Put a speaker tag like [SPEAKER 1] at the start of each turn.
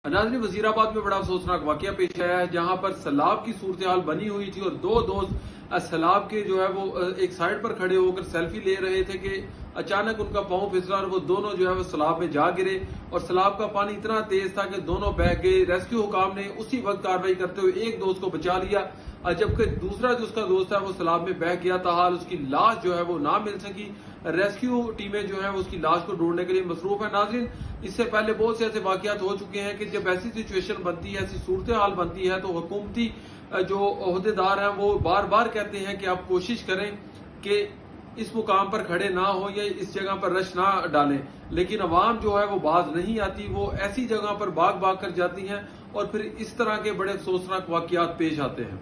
[SPEAKER 1] नाज़रीन, वजीराबाद में बड़ा अफसोसनाक वाकया पेश आया है, जहां पर सैलाब की सूरत हाल बनी हुई थी और दो दोस्त सैलाब के जो है वो एक साइड पर खड़े होकर सेल्फी ले रहे थे कि अचानक उनका पांव फिसला और वो दोनों जो है वो सैलाब में जा गिरे और सैलाब का पानी इतना तेज था कि दोनों बह गए। रेस्क्यू हुकाम ने उसी वक्त कार्रवाई करते हुए एक दोस्त को बचा लिया, जबकि दूसरा जो उसका दोस्त है वो सैलाब में बह गया। ताहाल उसकी लाश जो है वो ना मिल सकी। रेस्क्यू टीमें जो है उसकी लाश को ढूंढने के लिए मसरूफ है। नाज़रीन, इससे पहले बहुत से ऐसे वाकयात हो चुके हैं कि जब ऐसी सिचुएशन बनती है, ऐसी सूरत हाल बनती है, तो हुकूमती जो ओहदेदार हैं वो बार बार कहते हैं कि आप कोशिश करें कि इस मुकाम पर खड़े ना हो या इस जगह पर रश ना डालें, लेकिन अवाम जो है वो बाज नहीं आती। वो ऐसी जगह पर भाग भाग कर जाती हैं और फिर इस तरह के बड़े अफसोसनाक वाकयात पेश आते हैं।